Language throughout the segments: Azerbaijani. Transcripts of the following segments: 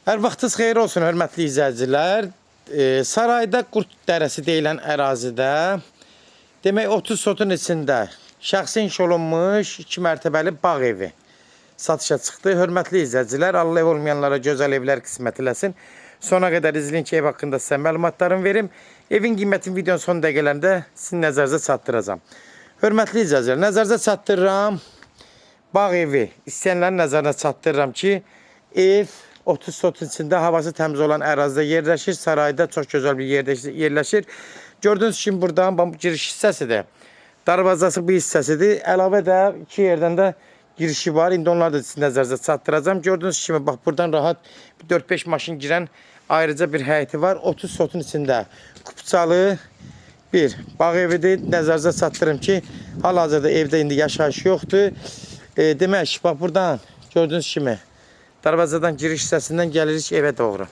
Hər vaxtınız xeyir olsun, hörmətli izləyicilər. Sarayda Qurd Dərəsi deyilən ərazidə, demək 30 sotun içində şəxsi inşa olunmuş 2 mərtəbəli bağ evi satışa çıxdı. Hörmətli izləyicilər, Allah ev olmayanlara gözəl evlər qismət eləsin. Sona qədər izləyin ki, ev haqqında sizə məlumatlarımı verim. Evin qiymətini videonun son dəqiqələrində sizin nəzərinizə çatdıracağam. Hörmətli izləyicilər, nəzərinizə çatdırıram bağ evi. İstəyənlərin nəzərinə çatdırıram ki, ev 30 sotun içində havası təmiz olan ərazidə yerləşir. Sarayda çox gözəl bir yerdə yerləşir. Gördüğünüz kimi buradan bu giriş hissəsidir. Darvazası bu hissəsidir. Əlavə də iki yerdən də girişi var. İndi onları da sizin nəzərinizə çatdıracağım. Gördüğünüz kimi bax buradan rahat 4-5 maşın girən ayrıca bir həyəti var. 30 sotun içində kupçalı bir bağ evidir. Nəzərinizə çatdırım ki, hal-hazırda evdə indi yaşayış yoxdur. Demək, bax buradan gördüğünüz kimi darvazadan giriş hissəsindən gəlirik evə doğru.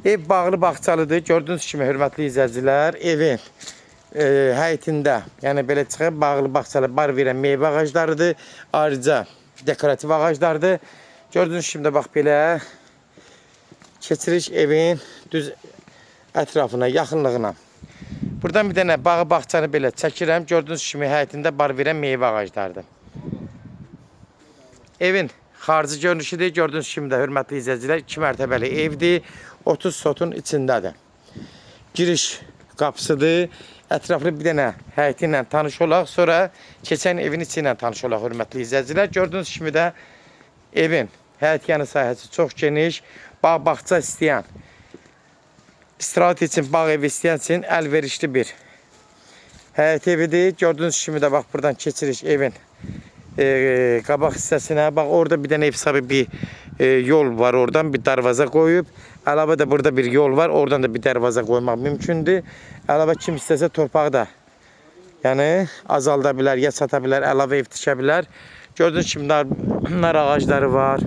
Ev bağlı bağçalıdır. Gördüğünüz kimi hörmətli izləyicilər, evin həyətində, yəni belə çıxıb bağlı bağçalı bar verən meyvə ağaclarıdır. Ayrıca dekorativ ağaclardır. Gördüğünüz kimi də bax belə keçirik evin düz ətrafına, yaxınlığına. Buradan bir dənə bağı bağçanı belə çəkirəm. Gördüğünüz kimi həyətində bar verən meyvə ağaclarıdır. Evin xarici görünüşüdür. Gördüğünüz kimi də hörmətli izləyicilər 2 mərtəbəli evdir. 30 sotun içindədir. Giriş qapısıdır. Ətraflı bir dənə həyəti ilə tanış olaq. Sonra keçən evin içi ilə tanış olaq hörmətli izləyicilər. Gördüğünüz kimi də evin həyət yanı sahəsi çox geniş. Bağ-bağça istəyən, istirahət üçün, bağ evi istəyən üçün əlverişli bir həyət evidir. Gördüğünüz kimi də bax buradan keçirik evin qabaq hissəsinə. Bax orada bir dənə ev sahibi bir yol var, oradan bir darvaza qoyub. Əlavə də burada bir yol var, oradan da bir darvaza qoymaq mümkündür. Əlavə kim istəsə torpağı da yəni azalda bilər, ya sata bilər, əlavə ev tikə bilər. Gördüğünüz kimi nar ağacları var.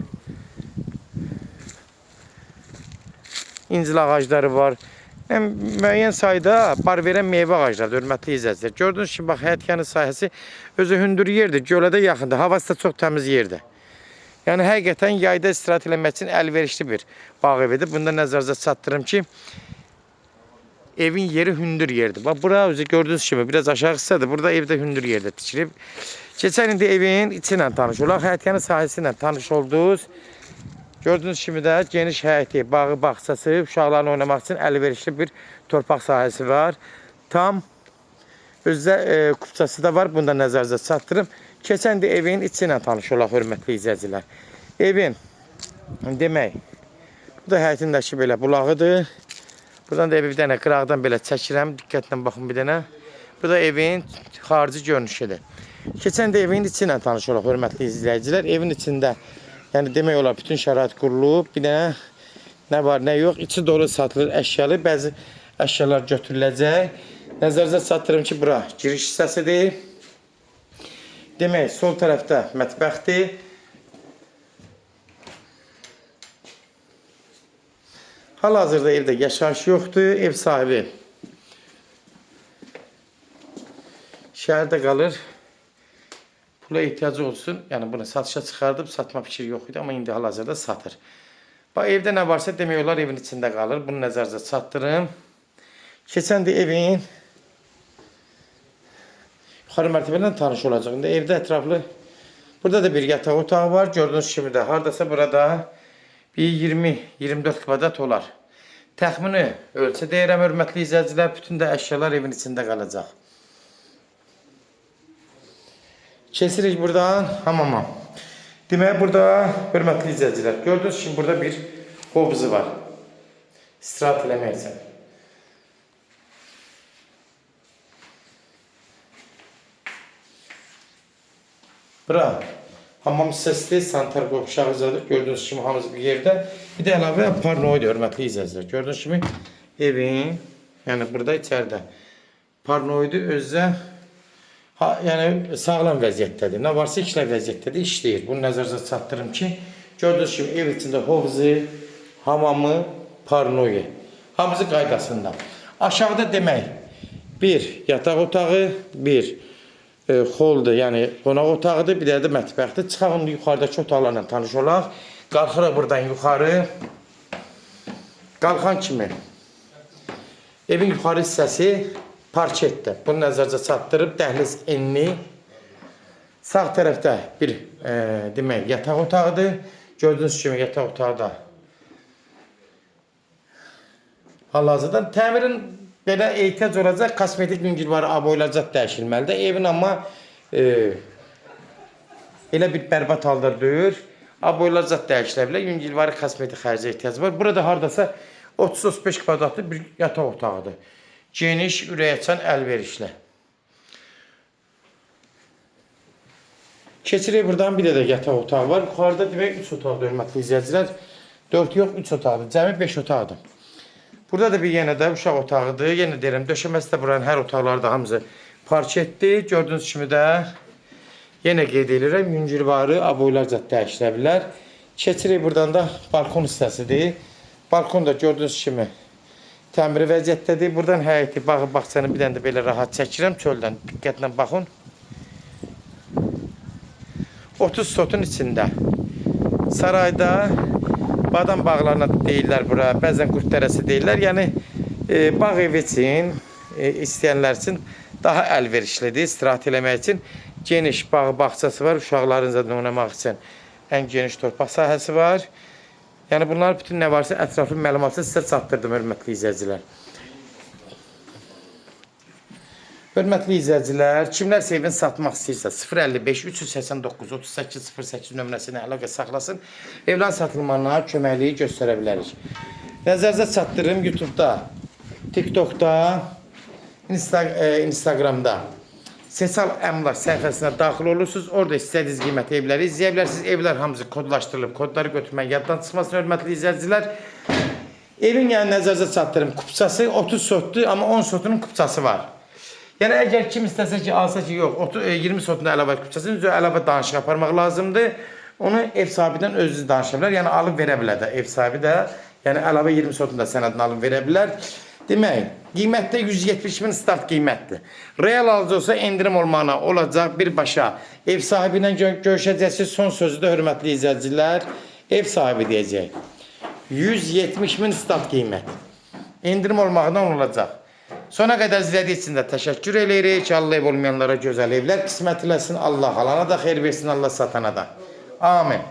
İncil ağacları var. Müəyyən sayda bar verən meyvə ağaclarıdır, hörmətli izləyicilər. Gördüğünüz kimi bax həyət yanı sahəsi özü hündür yerdir, gölə də yaxındır. Havası da çox təmiz yerdir. Yəni həqiqətən yayda istirahət eləmək üçün əlverişli bir bağ evidir. Bunda nəzərinizə çatdırım ki, evin yeri hündür yerdir. Bax bura özü gördüğünüz kimi biraz aşağı hissədir. Burada evdə hündür yerdə tikilib. Keçən indi evin içi ilə tanış olaq. Həyət yanı sahəsi ilə tanış oldunuz. Gördüğünüz kimi də geniş həyəti, bağı, bağçası, uşaqların oynamaq üçün əlverişli bir torpaq sahəsi var. Tam özdə kupçası da var. Bunu da nəzərinizə çatdırım. Keçən də evin içi ilə tanış olaq hörmətli izləyicilər. Evin demək, bu da həyətindəki belə bulağıdır. Buradan da evi bir dənə qıraqdan belə çəkirəm. Diqqətlə baxın bir dənə. Bu da evin xarici görünüşüdür. Keçən də evin içi ilə tanış olaq hörmətli izləyicilər. Evin içində yəni demək olar bütün şərait qurulub. Bir dənə nə var, nə yox. İçi dolu satılır əşyalı. Bəzi əşyalar götürüləcək. Nəzərinizə çatdırım ki, bura giriş hissəsidir. Demək, sol tərəfdə mətbəxdir. Hal-hazırda evdə yaşayış yoxdur. Ev sahibi şəhərdə qalır. Pula ehtiyacı olsun. Yəni bunu satışa çıxardıb satma fikri yox idi, amma indi hal-hazırda satır. Bax evdə nə varsa demək olar evin içində qalır. Bunu nəzərinizə çatdırım. Keçən də evin yuxarı mərtəbədən tanış olacaq. İndi evdə ətraflı burada da bir yataq otağı var. Gördüğünüz kimi də hardasa burada bir 20-24 kvadrat olar. Təxmini ölçü deyirəm hörmətli izləyicilər. Bütün də əşyalar evin içində qalacaq. Kesirik buradan hamama. Demək burada hörmətli izləyicilər, gördüğünüz kimi burada bir hovuzu var. İstirahət eləmək üçün. Bura hamam hissəsidir, sanitar qovşağıdır. Gördüğünüz kimi hamısı bir yerdə. Bir də əlavə parnoydur hörmətli izləyicilər. Gördüğünüz kimi evin, yəni burada içəridə parnoydur özdə. Yəni sağlam vəziyyətdədir. Nə varsa işləv vəziyyətdədir, işləyir. Bunu nəzərinizə çatdırım ki, gördüyünüz kimi ev içində hovuzu, hamamı, parnoyu. Hamısı qaydasında. Aşağıda demək, bir yataq otağı, bir holdur, yəni qonaq otağıdır, bir də mətbəxdir. Çıxaq yuxarıdakı otaqlarla tanış olaq. Qalxırıq buradan yuxarı. qalxan kimi evin yuxarı hissəsi parketdir. Bunu nəzərdə çatdırıb dəhliz enli. Sağ tərəfdə bir demək yataq otağıdır. Gördüyünüz kimi yataq otağı da hal-hazırda təmirin belə ehtiyac olacaq, kosmetik yüngülvarı aboylanacaq dəyişilməlidir. Evin amma elə bir bərbad haldadır. Aboylanacaq dəyişilə bilər. Yüngülvarı kosmetik xərcə ehtiyac var. Burada hardasa 30-35 kvadratlı bir yataq otağıdır. Geniş, ürəkaçan, əlverişli. Keçirik buradan bir də yataq otağı var. Yuxarıda demək 3 otaqdır, hörmətli izləyicilər. 4 yox, 3 otaqdır. Cəmi 5 otaqdır. Burada da bir yenə də uşaq otağıdır. Yenə deyirəm, döşəməsi də buranın hər otaqları da hamısı parketdir. Gördüyünüz kimi də yenə qeyd edirəm, yüngülvarı aboylarca dəyişilə bilər. Keçirik buradan da balkon hissəsidir. Balkon da gördüyünüz kimi təmiri vəziyyətdədir. Buradan həyəti, bağı, bağçanı bir dənə də belə rahat çəkirəm. Çöldən diqqətlə baxın. 30 sotun içində. Sarayda badam bağlarına deyirlər bura, bəzən qurd dərəsi deyirlər. Yəni bağ evi üçün, istəyənlər üçün daha əlverişlidir. İstirahət eləmək üçün geniş bağ bağçası var. Uşaqlarınızla oynamaq üçün ən geniş torpaq sahəsi var. Yəni bunlar bütün nə varsa ətraflı məlumatı sizə çatdırdım, hörmətli izləyicilər. Hörmətli izləyicilər, kimlərsə evini satmaq istəyirsə 055 389 38 08 nömrəsinə əlaqə saxlasın. Evlərin satılmanına köməkliyi göstərə bilərik. Nəzərinizə çatdırım YouTube-da, TikTok-da, Instagram-da Sesal Əmlak səhifəsinə daxil olursunuz. Orada istədiyiniz qiymətli evləri izləyə bilərsiniz. Evlər hamısı kodlaşdırılıb, kodları götürmək yaddan çıxmasın, hörmətli izləyicilər. Evin yəni nəzərinizə çatdırım kupçası 30 sotdur, amma 10 sotunun kupçası var. Yəni əgər kim istəsə ki, alsa ki, yox, 20 sotunda əlavə kupçasının üzrə əlavə danışıq aparmaq lazımdır. Onu ev sahibindən özünüz danışa bilər. Yəni alıb verə bilər də ev sahibi də. Yəni əlavə 20 sotunda sənədini alıb verə bilər. Demək, qiymətdə 170 min start qiymətdir. Real alıcı olsa endirim olmağına olacaq birbaşa. Ev sahibi ilə görüşəcəksiniz. Son sözü də hörmətli izləyicilər, ev sahibi deyəcək. 170 min start qiymət. Endirim olmağından olacaq. Sona qədər izlədiyiniz üçün də təşəkkür edirik. Allah ev olmayanlara gözəl evlər qismət eləsin. Allah alana da xeyir versin, Allah satana da. Amin.